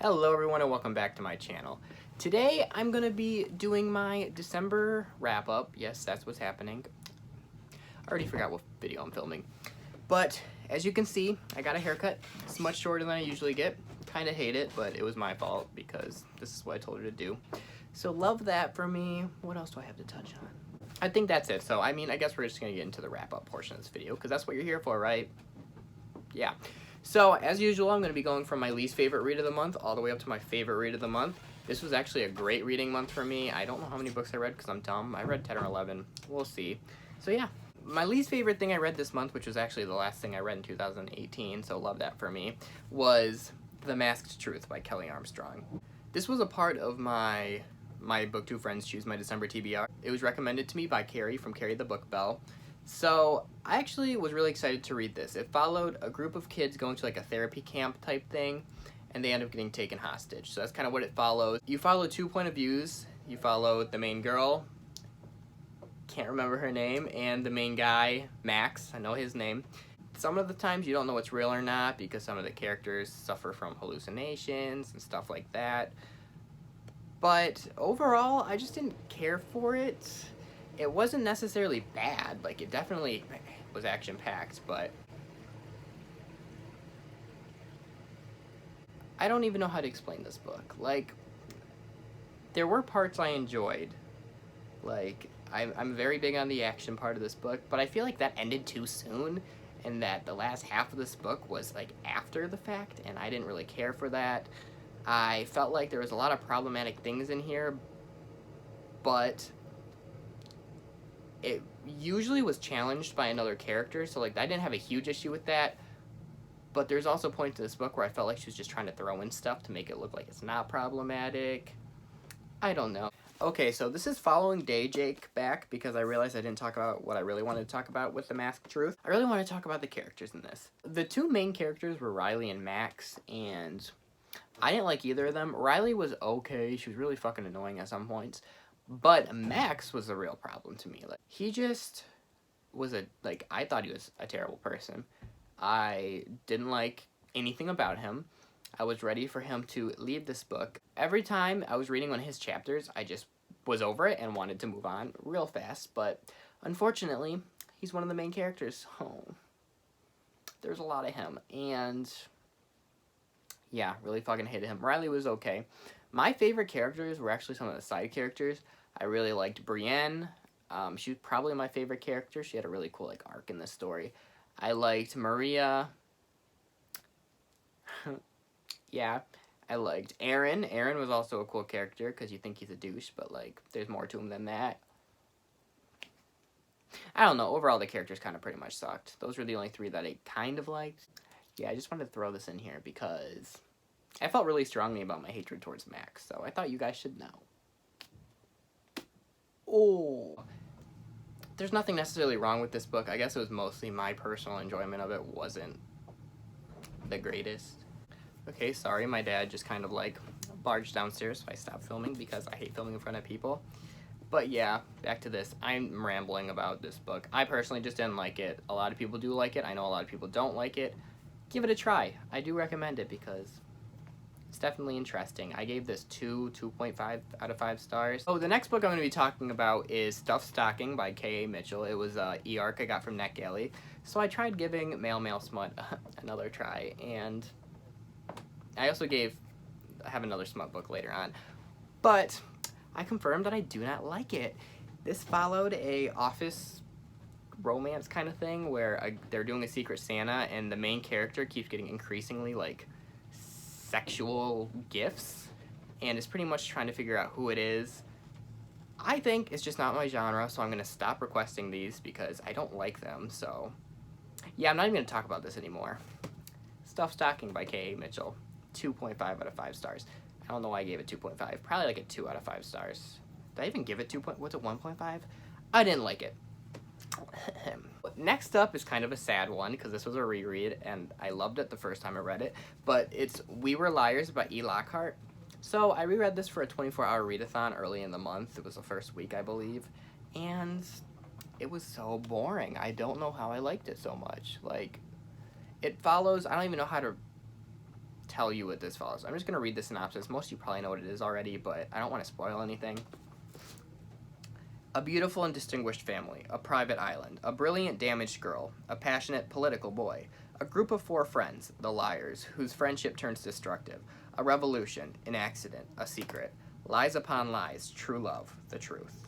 Hello everyone and welcome back to my channel. Today I'm going to be doing my December wrap-up. Yes, that's what's happening. I already forgot what video I'm filming. But as you can see, I got a haircut. It's much shorter than I usually get. Kind of hate it, but it was my fault because this is what I told her to do. So love that for me. What else do I have to touch on? I think that's it. So I guess we're just going to get into the wrap-up portion of this video because that's what you're here for, right? Yeah. So, as usual, I'm going to be going from my least favorite read of the month all the way up to my favorite read of the month. This was actually a great reading month for me. I don't know how many books I read because I'm dumb. I read 10 or 11. We'll see. So, yeah. My least favorite thing I read this month, which was actually the last thing I read in 2018, so love that for me, was The Masked Truth by Kelly Armstrong. This was a part of my Book 2 Friends Choose My December TBR. It was recommended to me by Carrie from Carrie the Book Bell. So, I actually was really excited to read this. It followed a group of kids going to like a therapy camp type thing, and they end up getting taken hostage. So that's kind of what it follows. You follow two point of views. You follow the main girl, can't remember her name, and the main guy, Max, I know his name. Some of the times you don't know what's real or not because some of the characters suffer from hallucinations and stuff like that. But overall, I just didn't care for it. It wasn't necessarily bad, like it definitely was action-packed, but I don't even know how to explain this book. Like, there were parts I enjoyed. Like, I'm very big on the action part of this book, but I feel like that ended too soon, and that the last half of this book was like after the fact, and I didn't really care for that. I felt like there was a lot of problematic things in here, but it usually was challenged by another character, so like I didn't have a huge issue with that. But there's also points in this book where I felt like she was just trying to throw in stuff to make it look like it's not problematic. I don't know. Okay, so this is following Day Jake back because I realized I didn't talk about what I really wanted to talk about with The Masked Truth. I really want to talk about the characters in this. The two main characters were Riley and Max, and I didn't like either of them. Riley was okay. She was really fucking annoying at some points. But Max was a real problem to me. Like, he just was I thought he was a terrible person. I didn't like anything about him. I was ready for him to leave this book. Every time I was reading one of his chapters, I just was over it and wanted to move on real fast. But unfortunately, he's one of the main characters. Oh, there's a lot of him. And yeah, really fucking hated him. Riley was okay. My favorite characters were actually some of the side characters. I really liked Brienne. She was probably my favorite character. She had a really cool arc in this story. I liked Maria. Yeah, I liked Aaron. Aaron was also a cool character because you think he's a douche, but there's more to him than that. I don't know. Overall, the characters kind of pretty much sucked. Those were the only three that I kind of liked. Yeah, I just wanted to throw this in here because I felt really strongly about my hatred towards Max, so I thought you guys should know. Oh, there's nothing necessarily wrong with this book. I guess it was mostly my personal enjoyment of it wasn't the greatest. Okay, sorry, my dad just kind of barged downstairs, so I stopped filming because I hate filming in front of people. But yeah, back to this. I'm rambling about this book. I personally just didn't like it. A lot of people do like it. I know a lot of people don't like it. Give it a try. I do recommend it because it's definitely interesting. I gave this 2.5 out of 5 stars. Oh, the next book I'm going to be talking about is Stuffed Stocking by K.A. Mitchell. It was an e-arc I got from NetGalley. So I tried giving Male Smut another try, and I also have another smut book later on. But I confirmed that I do not like it. This followed a office romance kind of thing where they're doing a Secret Santa, and the main character keeps getting increasingly sexual gifts, and is pretty much trying to figure out who it is. I think it's just not my genre, so I'm going to stop requesting these because I don't like them. So yeah, I'm not even going to talk about this anymore. Stuffed Stocking by K.A. Mitchell. 2.5 out of 5 stars. I don't know why I gave it 2.5. Probably a 2 out of 5 stars. Did I even give it 2. What's it, 1.5? I didn't like it. Next up is kind of a sad one because this was a reread and I loved it the first time I read it. But it's We Were Liars by E. Lockhart. So I reread this for a 24-hour readathon early in the month. It was the first week, I believe. And it was so boring. I don't know how I liked it so much. It follows, I don't even know how to tell you what this follows. I'm just going to read the synopsis. Most of you probably know what it is already, but I don't want to spoil anything. A beautiful and distinguished family, a private island, a brilliant damaged girl, a passionate political boy, a group of 4 friends, the Liars, whose friendship turns destructive, a revolution, an accident, a secret, lies upon lies, true love, the truth.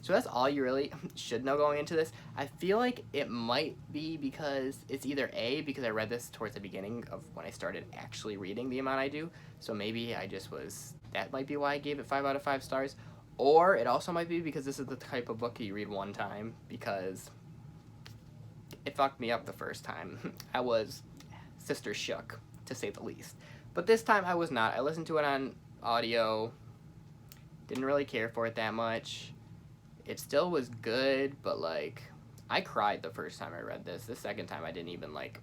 So that's all you really should know going into this. I feel like it might be because it's either A, because I read this towards the beginning of when I started actually reading the amount I do, so maybe I just was, that might be why I gave it 5 out of 5 stars, or it also might be because this is the type of book you read one time, because it fucked me up the first time. I was sister shook, to say the least. But this time I was not. I listened to it on audio, didn't really care for it that much. It still was good, but, like, I cried the first time I read this. The second time I didn't even, like,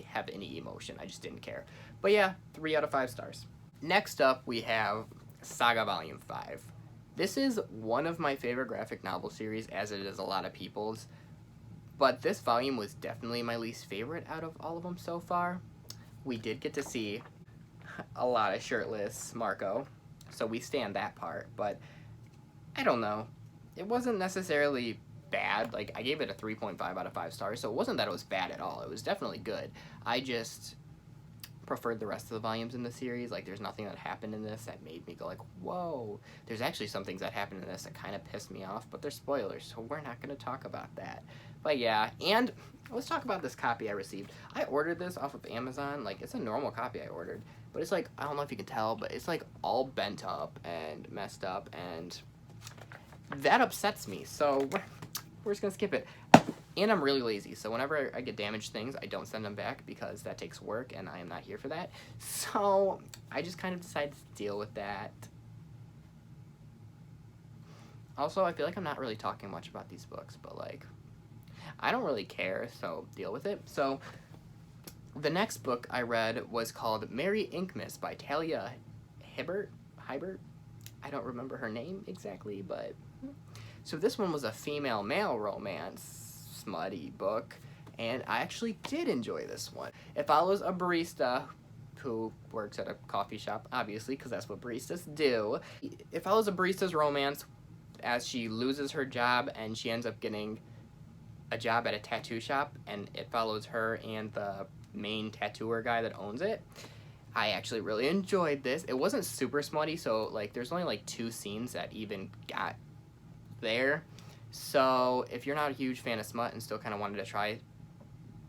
have any emotion. I just didn't care. But yeah, 3 out of 5 stars. Next up, we have Saga Volume 5. This is one of my favorite graphic novel series, as it is a lot of people's. But this volume was definitely my least favorite out of all of them so far. We did get to see a lot of shirtless Marco, so we stand that part, but I don't know. It wasn't necessarily bad. Like, I gave it a 3.5 out of 5 stars, so it wasn't that it was bad at all. It was definitely good. I just preferred the rest of the volumes in the series. Like, there's nothing that happened in this that made me go like, whoa. There's actually some things that happened in this that kind of pissed me off, but they're spoilers, so we're not going to talk about that. But yeah, and let's talk about this copy I received. I ordered this off of Amazon. Like, it's a normal copy I ordered, but it's like, I don't know if you can tell, but it's like all bent up and messed up, and that upsets me, so we're just gonna skip it. And I'm really lazy, so whenever I get damaged things, I don't send them back because that takes work, and I am not here for that. So I just kind of decided to deal with that. Also, I feel like I'm not really talking much about these books, but, like, I don't really care, so deal with it. So the next book I read was called Mary Inkmas by Talia Hibbert? I don't remember her name exactly, but... So this one was a female-male romance smutty book, and I actually did enjoy this one. It follows a barista who works at a coffee shop, obviously, because that's what baristas do. It follows a barista's romance as she loses her job, and she ends up getting a job at a tattoo shop, and it follows her and the main tattooer guy that owns it. I actually really enjoyed this. It wasn't super smutty, so, like, there's only, like, 2 scenes that even got there. So if you're not a huge fan of smut and still kind of wanted to try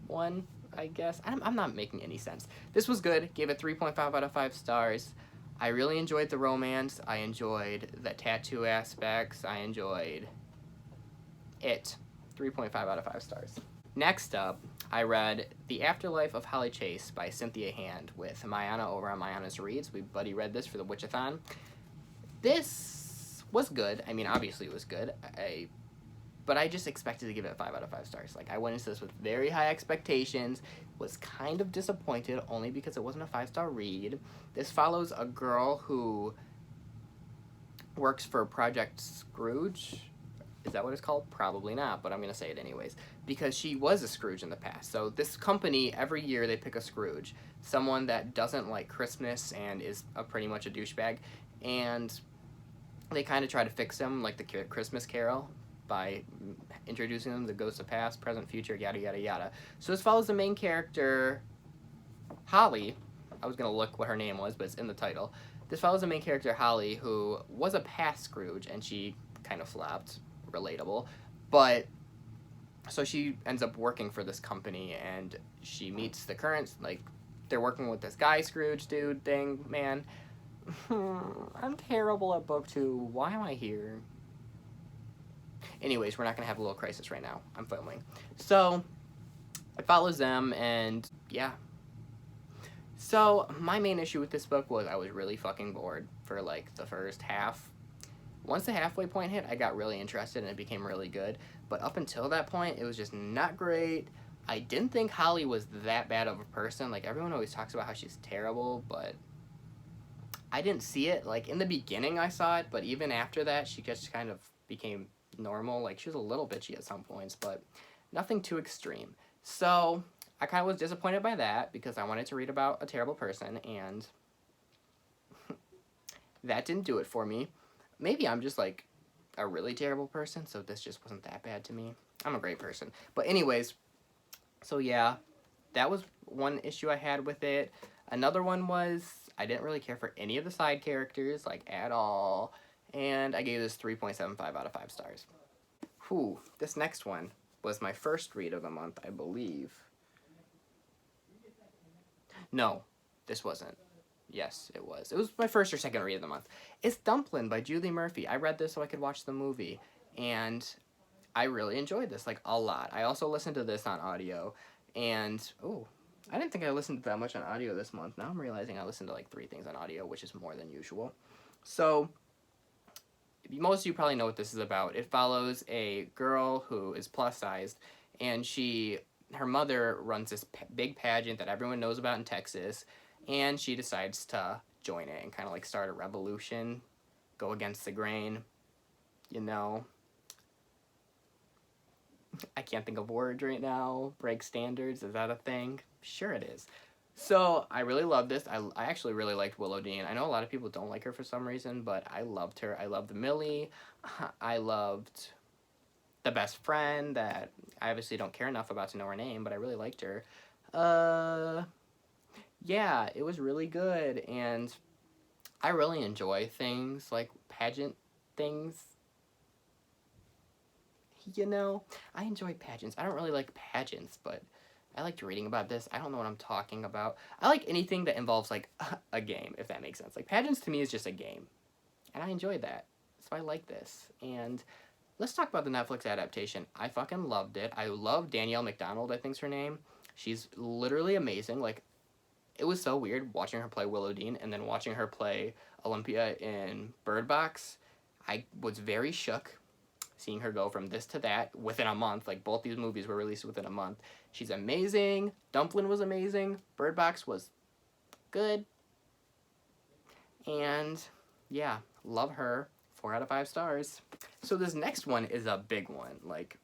one, I guess. I'm not making any sense. This was good. Gave it 3.5 out of 5 stars. I really enjoyed the romance. I enjoyed the tattoo aspects. I enjoyed it. 3.5 out of 5 stars. Next up, I read The Afterlife of Holly Chase by Cynthia Hand with Mayana over on Mayana's Reads. We buddy read this for the Witchathon. This was good. I mean, obviously it was good. But I just expected to give it 5 out of 5 stars. Like, I went into this with very high expectations, was kind of disappointed only because it wasn't a 5-star read. This follows a girl who works for Project Scrooge. Is that what it's called? Probably not, but I'm going to say it anyways. Because she was a Scrooge in the past. So this company, every year they pick a Scrooge. Someone that doesn't like Christmas and is pretty much a douchebag. And they kind of try to fix him, like the Christmas Carol, by introducing them the ghosts of past, present, future, yada, yada, yada. So this follows the main character, Holly. I was going to look what her name was, but it's in the title. This follows the main character, Holly, who was a past Scrooge, and she kind of flopped. Relatable. But, so she ends up working for this company, and she meets the current, like, they're working with this guy Scrooge dude thing, man. I'm terrible at book 2. Why am I here? Anyways, we're not going to have a little crisis right now. I'm filming. So, it follows them, and yeah. So, my main issue with this book was I was really fucking bored for, like, the first half. Once the halfway point hit, I got really interested, and it became really good. But up until that point, it was just not great. I didn't think Holly was that bad of a person. Like, everyone always talks about how she's terrible, but I didn't see it. Like, in the beginning, I saw it, but even after that, she just kind of became normal. Like, she was a little bitchy at some points, but nothing too extreme. So I kind of was disappointed by that because I wanted to read about a terrible person, and that didn't do it for me. Maybe I'm just like a really terrible person, so this just wasn't that bad to me. I'm a great person. But anyways, so yeah, that was one issue I had with it. Another one was I didn't really care for any of the side characters, like, at all. And I gave this 3.75 out of 5 stars. Whew, this next one was my first read of the month, I believe. No, this wasn't. Yes, it was. It was my first or second read of the month. It's Dumplin' by Julie Murphy. I read this so I could watch the movie, and I really enjoyed this, like, a lot. I also listened to this on audio, and, oh, I didn't think I listened to that much on audio this month. Now I'm realizing I listened to, like, 3 things on audio, which is more than usual. So, most of you probably know what this is about. It follows a girl who is plus-sized, and her mother runs this big pageant that everyone knows about in Texas, and she decides to join it and kind of, like, start a revolution, go against the grain, you know. I can't think of words right now. Break standards, is that a thing? Sure it is. So, I really love this. I actually really liked Willow Dean. I know a lot of people don't like her for some reason, but I loved her. I loved Millie. I loved the best friend that I obviously don't care enough about to know her name, but I really liked her. Yeah, it was really good, and I really enjoy things like pageant things. You know, I enjoy pageants. I don't really like pageants, but I liked reading about this. I don't know what I'm talking about. I like anything that involves, like, a game, if that makes sense. Like, pageants to me is just a game, and I enjoyed that. So I like this. And let's talk about the Netflix adaptation. I fucking loved it. I love Danielle McDonald, I think's her name. She's literally amazing. Like, it was so weird watching her play Willow Dean and then watching her play Olympia in Bird Box. I was very shook seeing her go from this to that within a month. Like, both these movies were released within a month. She's amazing. Dumplin' was amazing. Bird Box was good. And yeah, love her. 4 out of 5 stars. So this next one is a big one. Like,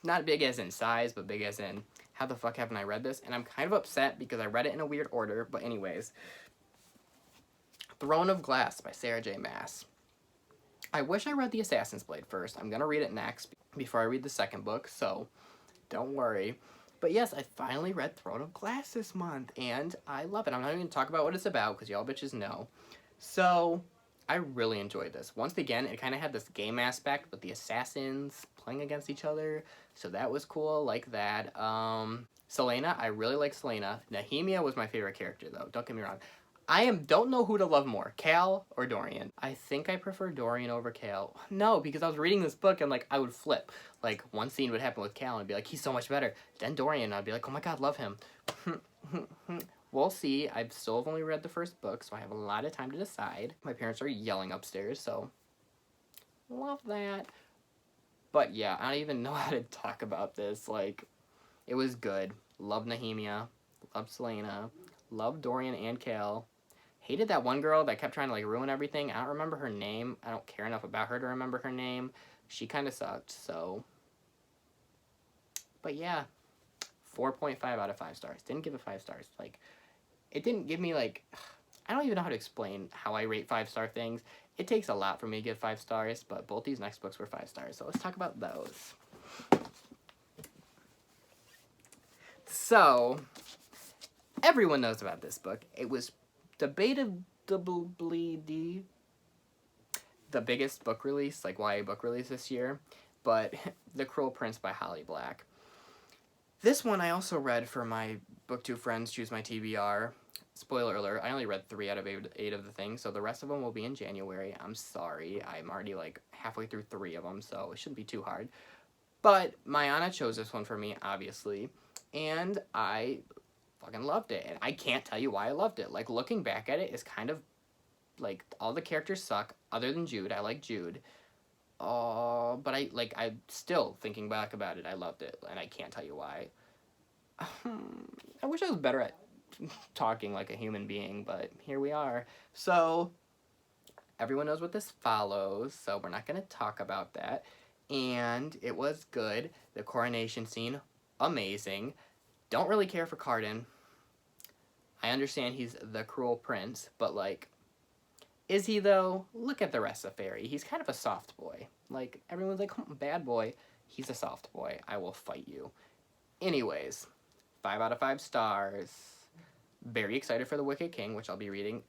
not big as in size, but big as in how the fuck haven't I read this? And I'm kind of upset because I read it in a weird order. But anyways, Throne of Glass by Sarah J. Maas. I wish I read The Assassin's Blade first. I'm going to read it next before I read the second book, so don't worry. But yes, I finally read Throne of Glass this month, and I love it. I'm not even going to talk about what it's about, because y'all bitches know. So, I really enjoyed this. Once again, it kind of had this game aspect with the assassins playing against each other, so that was cool, like that. Selena, I really like Selena. Nehemia was my favorite character, though. Don't get me wrong. Don't know who to love more, Cal or Dorian. I think I prefer Dorian over Cal. No, because I was reading this book and, like, I would flip. Like, one scene would happen with Cal and I'd be like, he's so much better. Then Dorian, I'd be like, oh my god, love him. We'll see. I still have only read the first book, so I have a lot of time to decide. My parents are yelling upstairs, so love that. But yeah, I don't even know how to talk about this. Like, it was good. Love Nehemia. Love Selena. Love Dorian and Cal. Hated that one girl that kept trying to, like, ruin everything. I don't remember her name. I don't care enough about her to remember her name. She kind of sucked, so. But yeah, 4.5 out of 5 stars. Didn't give it 5 stars. Like, it didn't give me, like, I don't even know how to explain how I rate 5-star things. It takes a lot for me to give 5 stars, but both these next books were 5 stars. So let's talk about those. So, everyone knows about this book. It was debatably the biggest book release, like YA book release this year, but The Cruel Prince by Holly Black. This one I also read for my BookTube friends choose my TBR. Spoiler alert, I only read 3 out of 8 of the things, so the rest of them will be in January. I'm sorry, I'm already, like, halfway through 3 of them, so it shouldn't be too hard. But Mayana chose this one for me, obviously, and I fucking loved it, and I can't tell you why I loved it. Like, looking back at it is kind of, like, all the characters suck, other than Jude. I like Jude. But I'm still thinking back about it, I loved it, and I can't tell you why. I wish I was better at talking like a human being, but here we are. So, everyone knows what this follows, so we're not going to talk about that. And it was good. The coronation scene, amazing. Don't really care for Cardan. I understand he's the cruel prince, but, like, is he, though? Look at the rest of Fairy. He's kind of a soft boy. Like, everyone's like, oh, bad boy. He's a soft boy. I will fight you. Anyways, 5 out of 5 stars. Very excited for The Wicked King, which I'll be reading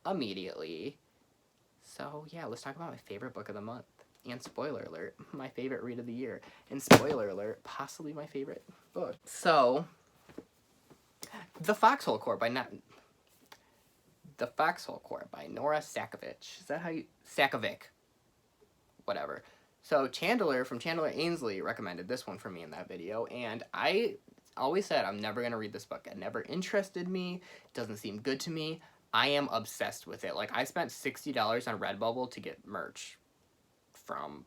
immediately. So, yeah, let's talk about my favorite book of the month. And spoiler alert, my favorite read of the year. And spoiler alert, possibly my favorite book. So, The Foxhole Court by Nora Sakovic. Is that how you... Sakovic. Whatever. So, Chandler from Chandler Ainsley recommended this one for me in that video. And I always said I'm never going to read this book. It never interested me. It doesn't seem good to me. I am obsessed with it. Like, I spent $60 on Redbubble to get merch from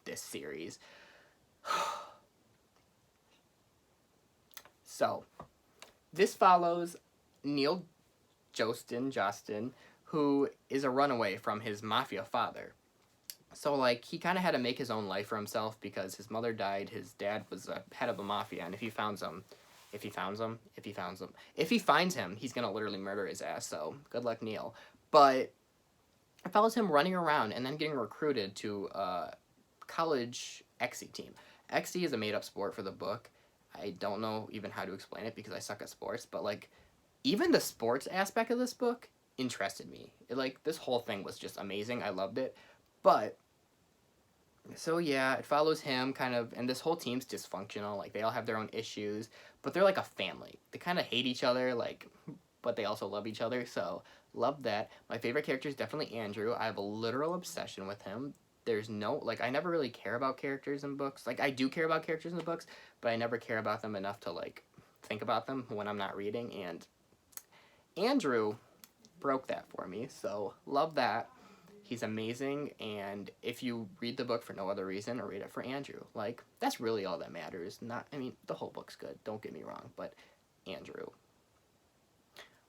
this series. So, this follows Neil Jostin, who is a runaway from his mafia father. So, like, he kind of had to make his own life for himself because his mother died, his dad was a head of a mafia, and if he finds him, he's gonna literally murder his ass, so good luck, Neil. But it follows him running around and then getting recruited to a college XC team. XC is a made-up sport for the book. I don't know even how to explain it because I suck at sports, but, like, even the sports aspect of this book interested me. This whole thing was just amazing. I loved it. But, so yeah, it follows him kind of, and this whole team's dysfunctional. Like, they all have their own issues, but they're like a family. They kind of hate each other, like, but they also love each other, so love that. My favorite character is definitely Andrew. I have a literal obsession with him. There's no, like, I never really care about characters in books. Like, I do care about characters in the books, but I never care about them enough to, like, think about them when I'm not reading, and Andrew broke that for me, so love that. He's amazing, and if you read the book for no other reason, or read it for Andrew, like, that's really all that matters. I mean, the whole book's good, don't get me wrong, but Andrew.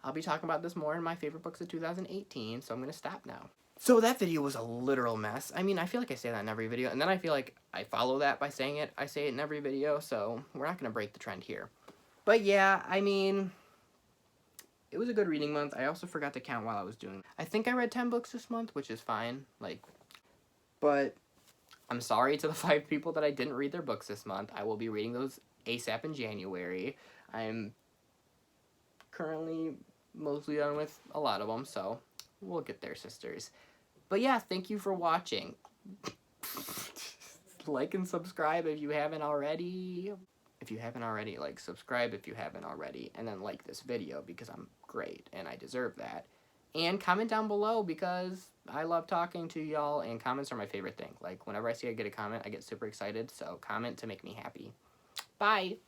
I'll be talking about this more in my favorite books of 2018, so I'm going to stop now. So that video was a literal mess. I mean, I feel like I say that in every video, and then I feel like I follow that by saying it. I say it in every video, so we're not going to break the trend here. But yeah, I mean, it was a good reading month. I also forgot to count while I was doing it. I think I read 10 books this month, which is fine. But I'm sorry to the 5 people that I didn't read their books this month. I will be reading those ASAP in January. I'm currently mostly done with a lot of them, so we'll get there, sisters. But yeah, thank you for watching. Like and subscribe if you haven't already. If you haven't already, like, subscribe if you haven't already, and then like this video because I'm great and I deserve that. And comment down below because I love talking to y'all, and comments are my favorite thing. Like, whenever I see I get a comment, I get super excited, so comment to make me happy. Bye!